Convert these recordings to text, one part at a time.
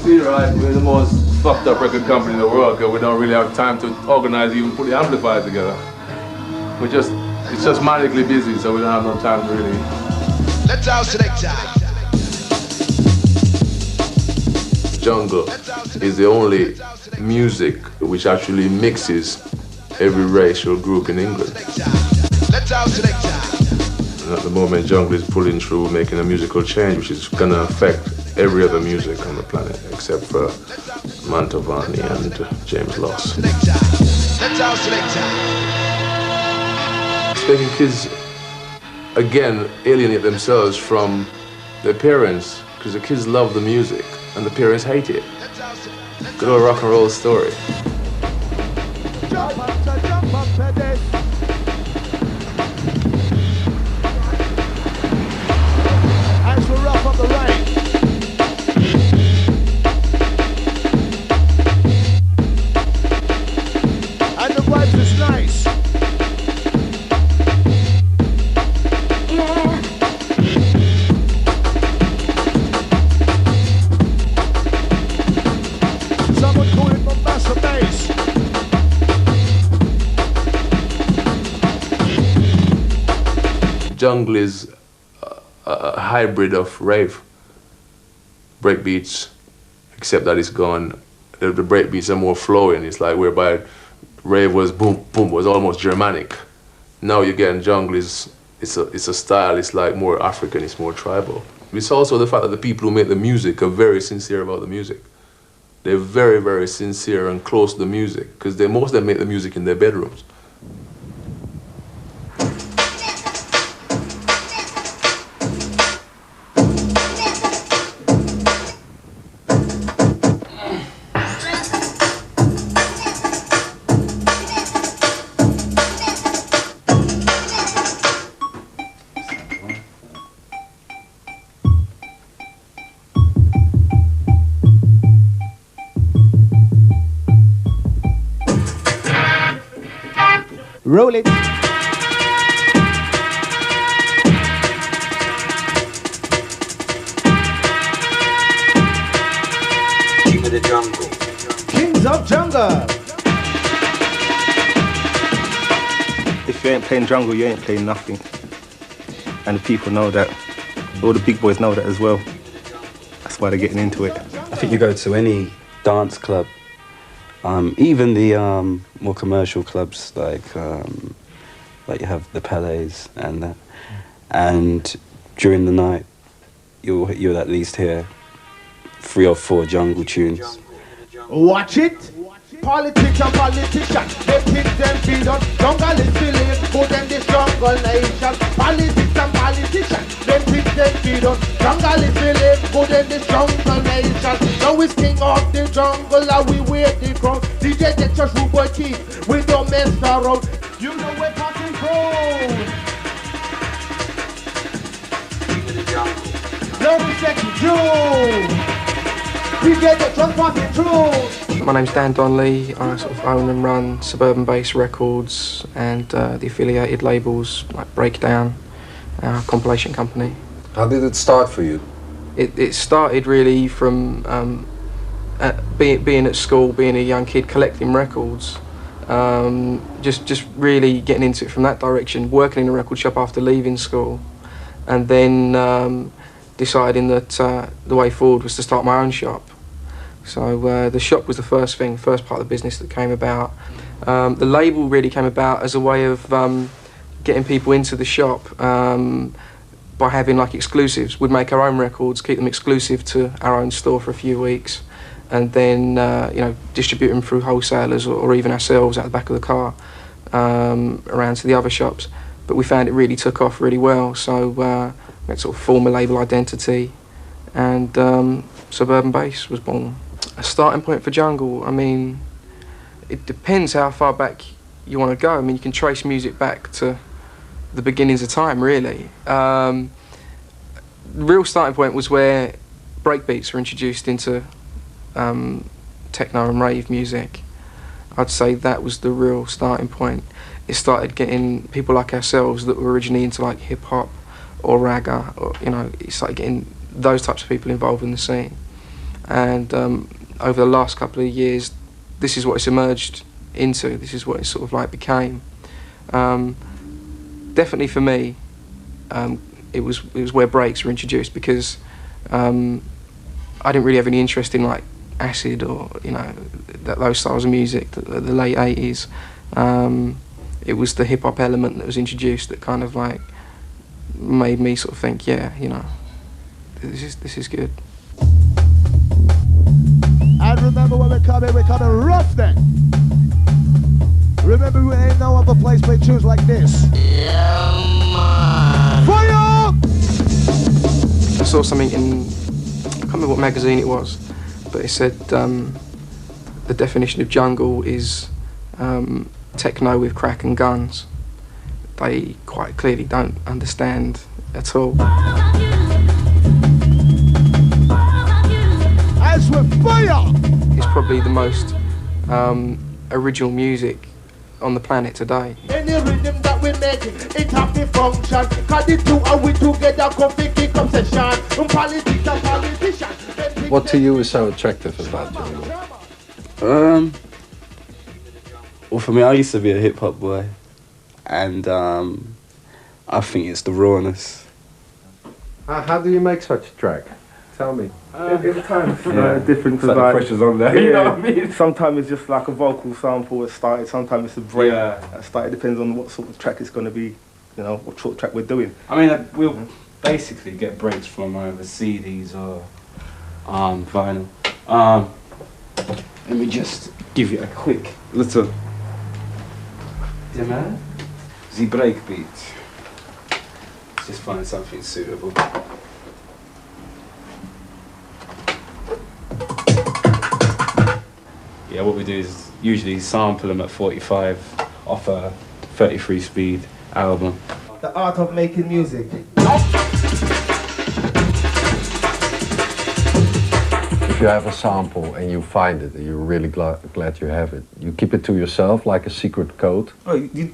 see, right? We're the most fucked up record company in the world because we don't really have time to organize, even put the amplifiers together. It's just manically busy, so we don't have no time to really. Let's out select. Jungle is the only music which actually mixes every racial group in England. Let's out select. And at the moment, Jungle is pulling through, making a musical change which is gonna affect every other music on the planet except for Mantovani and James Loss. Let's out select. It's making kids again alienate themselves from their parents because the kids love the music and the parents hate it. Good old rock and roll story. As we rough up the right. And the vibes is nice. Jungle is a hybrid of rave breakbeats, except that it's gone. The breakbeats are more flowing. It's like whereby rave was boom boom was almost Germanic. Now you get in jungle it's a style. It's like more African. It's more tribal. It's also the fact that the people who make the music are very sincere about the music. They're very, very sincere and close to the music because most of them make the music in their bedrooms. Roll it. King of the jungle. Kings of jungle. If you ain't playing jungle, you ain't playing nothing. And the people know that. All the big boys know that as well. That's why they're getting into it. I think you go to any dance club, even the more commercial clubs like you have the Palais and that, and during the night you'll at least hear 3 or 4 jungle tunes. Watch it. Politics and politicians, they think them feed on jungle is feeling good in this jungle nation. Politics and politicians, they think them feed on jungle is feeling good in this jungle nation. Now it's king of the jungle and we wear the crown. DJ Dextrous, Rude Boy Keith, we don't mess around. You know we're passing through. Every second June, we get the drunk passing through. My name's Danny Donnelly. I sort of own and run Suburban Base Records and the affiliated labels like Breakdown, our compilation company. How did it start for you? It started really from being at school, being a young kid, collecting records. Just really getting into it from that direction, working in a record shop after leaving school, and then deciding that the way forward was to start my own shop. So the shop was the first part of the business that came about. The label really came about as a way of getting people into the shop by having like exclusives. We'd make our own records, keep them exclusive to our own store for a few weeks, and then distribute them through wholesalers or even ourselves out the back of the car around to the other shops. But we found it really took off really well, so we had sort of form a label identity, and Suburban Base was born. A starting point for jungle, I mean, it depends how far back you want to go. I mean, you can trace music back to the beginnings of time, really. The real starting point was where breakbeats were introduced into techno and rave music. I'd say that was the real starting point. It started getting people like ourselves that were originally into like hip hop or ragga, or it started getting those types of people involved in the scene. and over the last couple of years, this is what it's emerged into. This is what it sort of like became. Definitely for me, it was where breaks were introduced, because I didn't really have any interest in like acid or those styles of music. The late 80s, it was the hip hop element that was introduced that kind of like made me sort of think, yeah, this is good. And remember when we're coming rough then. Remember we ain't no other place play tunes like this. Fire! I saw something in, I can't remember what magazine it was, but it said the definition of jungle is techno with crack and guns. They quite clearly don't understand at all. As with fire! It's probably the most original music on the planet today. Any rhythm that we make, it have the function. Cause the two are we together, come to kick up session. Politics and politicians. What to you is so attractive about jungle? Well, for me, I used to be a hip hop boy, and I think it's the rawness. How do you make such a track? Tell me. It's kind of different. So the pressure's on there. You know what I mean? Sometimes it's just like a vocal sample that started. Sometimes it's a break that started. Depends on what sort of track it's going to be. What sort of track we're doing. I mean, we'll basically get breaks from either CDs or vinyl. Let me just give you a quick little the break beat. Let's just find something suitable. Yeah, what we do is usually sample them at 45 off a 33 speed album. The art of making music. If you have a sample and you find it and you're really glad you have it, you keep it to yourself like a secret code. Oh, you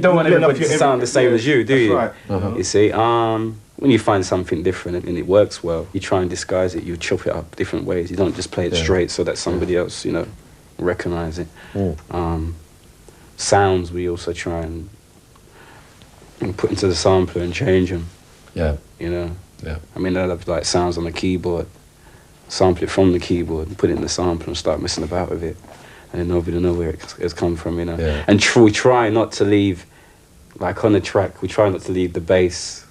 don't want everybody to sound the same as you, do you? Right. You see, when you find something different and it works well, you try and disguise it, you chop it up different ways. You don't just play it straight so that somebody else, recognize it. Sounds we also try and put into the sampler and change them. Yeah. I mean, I have like sounds on the keyboard, sample it from the keyboard and put it in the sampler and start messing about with it, and then nobody will know where it's come from, Yeah. And we try not to leave, like on the track, we try not to leave the bass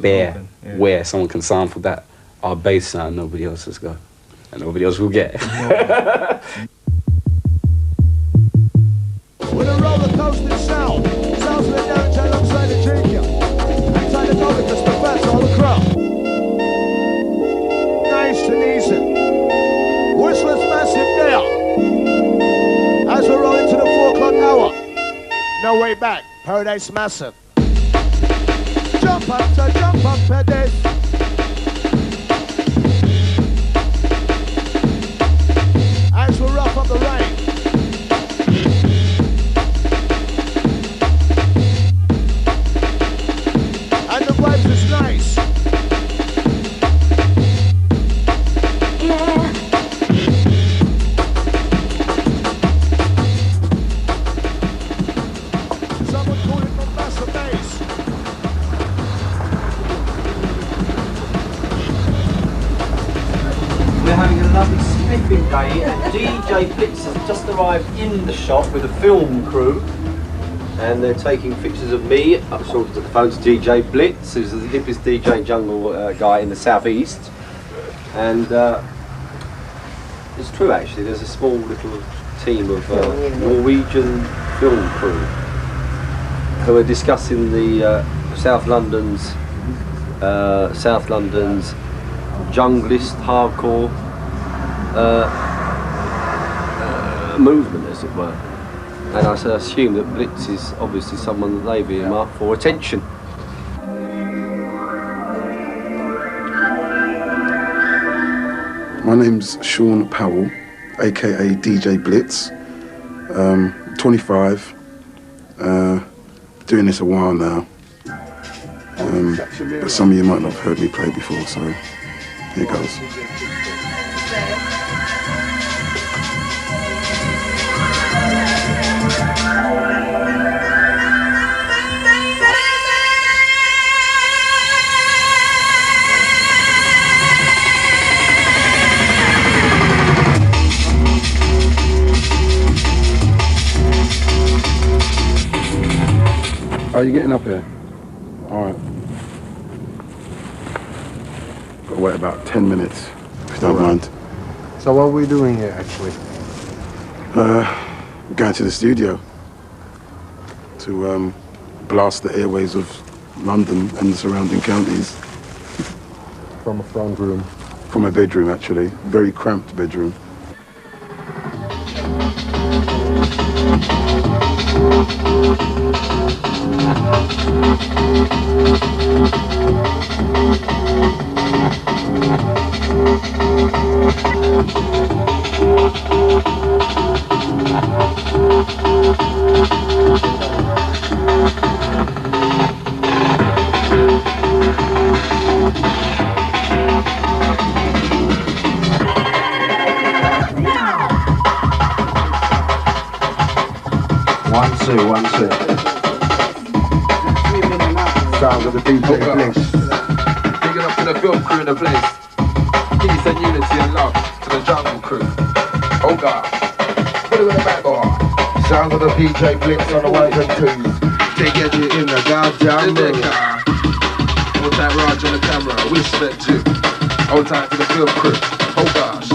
bare, where someone can sample that. Our bass sound nobody else has got, and nobody else will get. With a roller coaster sound, sounds of the damage alongside the drinker. Inside the public, just the fats all the crowd. Nice and easy. Whistlers massive there. As we roll into the 4 o'clock hour. No way back. Paradise Massive. Jump up to this. As we rough up the rain. And the vibes is nice. Yeah. Someone call it Mombasa Bass. We're having a lovely sniffing day and DJ Blitz has just arrived in the shop with a film crew and they're taking pictures of me. I'm talking to the phone to DJ Blitz, who's the hippest DJ jungle guy in the southeast, and it's true actually, there's a small little team of Norwegian film crew who are discussing the South London's Junglist hardcore movement, as it were. And I assume that Blitz is obviously someone that they've earmarked for attention. My name's Sean Powell, aka DJ Blitz. 25. Doing this a while now. But some of you might not have heard me play before, so here goes. Are you getting up here? All right. Got to wait about 10 minutes, if you don't mind. So what are we doing here, actually? We're going to the studio to blast the airways of London and the surrounding counties. From a front room? From a bedroom, actually. Very cramped bedroom. One, two. Sounds of the DJ Blitz. Big up to the film crew in the place. Peace and unity and love to the jungle crew. Oh God. Put it with the back on. Sounds of the DJ Blitz on the ones and twos. They get it in the goddamn room. Hold tight, Raj on the camera. Respect you. Hold tight to the film crew. Oh gosh.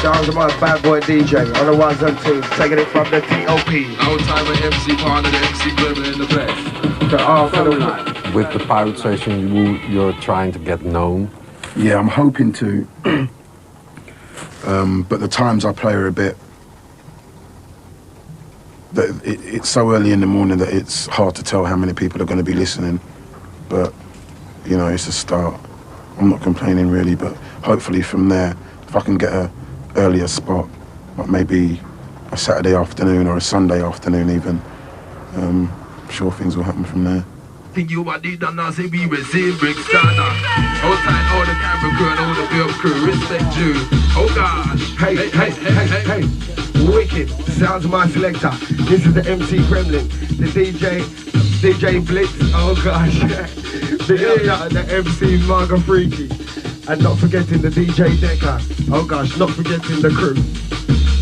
Sounds of my bad boy DJ on the ones and twos, taking it from the T.O.P. Old time with MC partner, the MC Gremlin in the place. The R for the night. With the pirate station, you're trying to get known. Yeah, I'm hoping to. But the times I play are a bit... It's so early in the morning that it's hard to tell how many people are going to be listening. But, you know, it's a start. I'm not complaining really, but hopefully from there, if I can get a earlier spot, like maybe a Saturday afternoon or a Sunday afternoon even, I'm sure things will happen from there. Think you what they done now, say we receive bricks down. Hold tight, all the camera crew and all the film crew, respect you. Oh God. Hey. Wicked. Sounds of my selector. This is the MC Gremlin, the DJ Blitz. Oh gosh. Big up the MC Marga Freaky. And not forgetting the DJ Decker. Oh gosh, not forgetting the crew.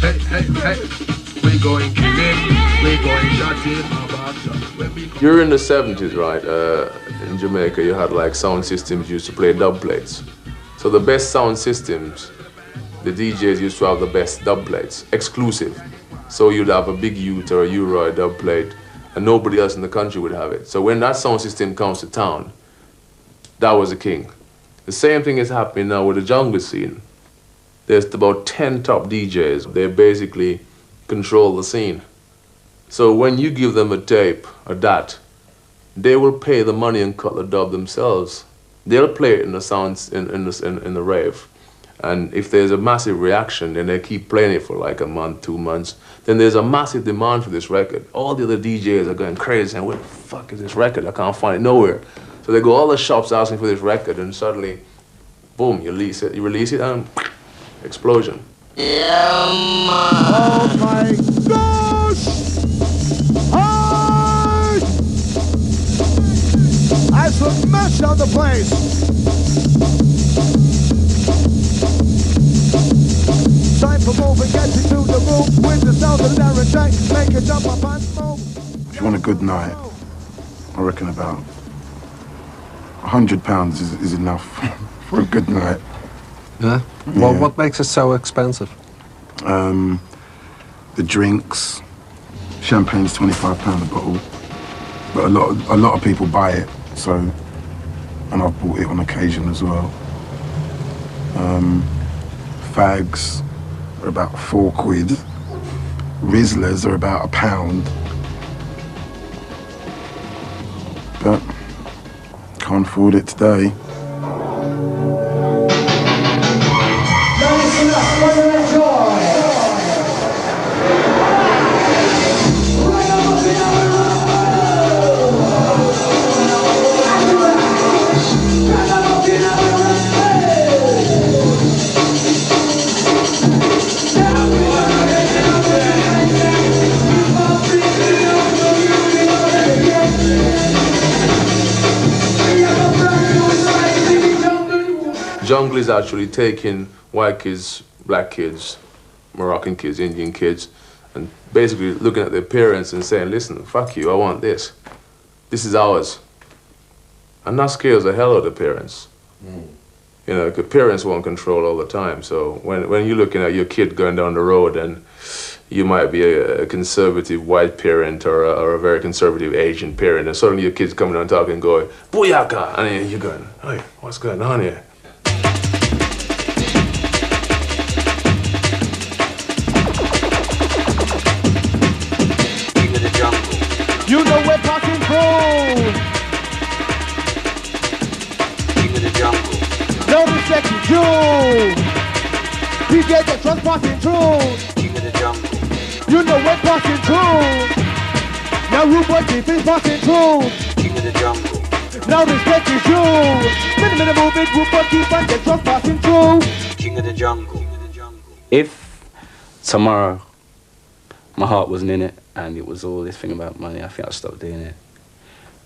Hey. We going killing, we going shotting. During the 70s, right, in Jamaica, you had like sound systems used to play dub plates. So the best sound systems, the DJs used to have the best dub plates, exclusive. So you'd have a Big Youth or a Uroy dub plate, and nobody else in the country would have it. So when that sound system comes to town, that was the king. The same thing is happening now with the jungle scene. There's about 10 top DJs. They basically control the scene. So when you give them a tape or that, they will pay the money and cut the dub themselves. They'll play it in the sounds in the rave. And if there's a massive reaction, then they keep playing it for like a month, 2 months. Then there's a massive demand for this record. All the other DJs are going crazy saying, where the fuck is this record? I can't find it nowhere. So they go all the shops asking for this record, and suddenly, boom, you release it, and explosion. Oh my gosh! Hi! I smashed on the place. Time for moving, get into the room with the sound of larynx, make it jump up and move. If you want a good night, I reckon about £100 is enough for a good night. Yeah? Well, what makes it so expensive? The drinks. Champagne's £25 a bottle, but a lot of people buy it. So, and I've bought it on occasion as well. Fags are about £4. Rizzlers are about £1. But can't afford it today. actually taking white kids, black kids, Moroccan kids, Indian kids, and basically looking at their parents and saying, listen, fuck you, I want this. This is ours. And that scares the hell out of the parents. You know, because parents want control all the time. So when you're looking at your kid going down the road and you might be a conservative white parent or a very conservative Asian parent, and suddenly your kid's coming on talking and going, booyaka! And then you're going, hey, what's going on here? King of the jungle. You know we're passing through. King of the jungle. No respect to you. DJ Dextrous passing through. King of the jungle. You know we're passing through. Now Ruben Deep is passing through. King of the jungle. Now respect is you. Minimal big Ruben Deep and Dextrous passing through. King of the jungle. If tomorrow my heart wasn't in it and it was all this thing about money, I think I'd stop doing it.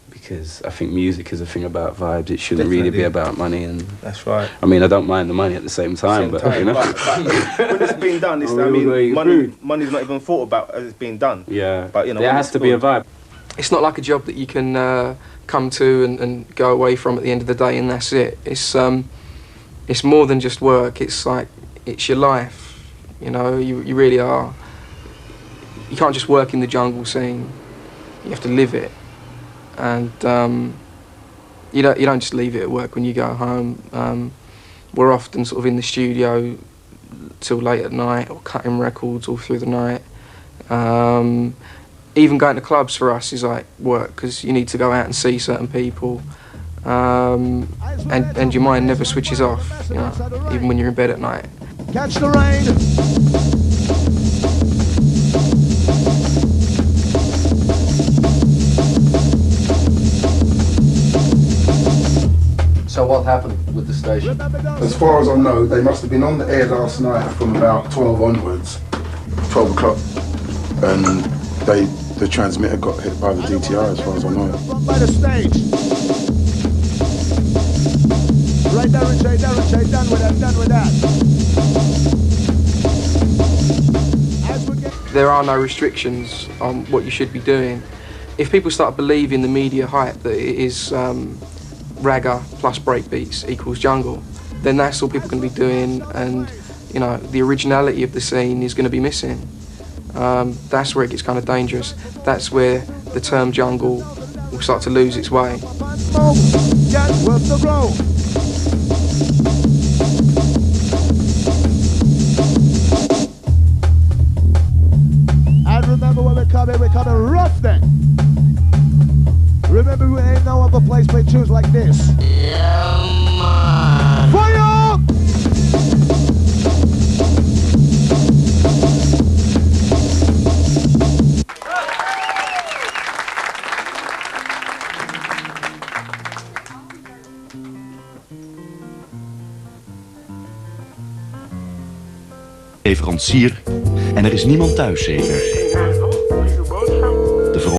Because I think music is a thing about vibes. It shouldn't really be about money. And that's right. I mean, I don't mind the money at the same time, but you know. But when it's being done, it's, I mean, money's not even thought about as it's being done. Yeah. But you know, there has to be a vibe. It's not like a job that you can come to and go away from at the end of the day and that's it. It's more than just work. It's like, it's your life. You know, you really are. You can't just work in the jungle scene. You have to live it. And you don't just leave it at work when you go home. We're often sort of in the studio till late at night or cutting records all through the night. Even going to clubs for us is like work because you need to go out and see certain people. And your mind never switches off, you know, even when you're in bed at night. Catch the rain. So what happened with the station? As far as I know, they must have been on the air last night from about 12 onwards, 12 o'clock, and the transmitter got hit by the DTR as far as I know. By the stage. Right there, Richard, done with that. There are no restrictions on what you should be doing. If people start believing the media hype that it is ragga plus breakbeats equals jungle, then that's all people are going to be doing, and you know, the originality of the scene is going to be missing. That's where it gets kind of dangerous. That's where the term jungle will start to lose its way. And remember when we're coming rough then. Remember, we ain't no other place play tunes like this. Yeah, man. Fire! Leverancier en er is niemand thuis zeker.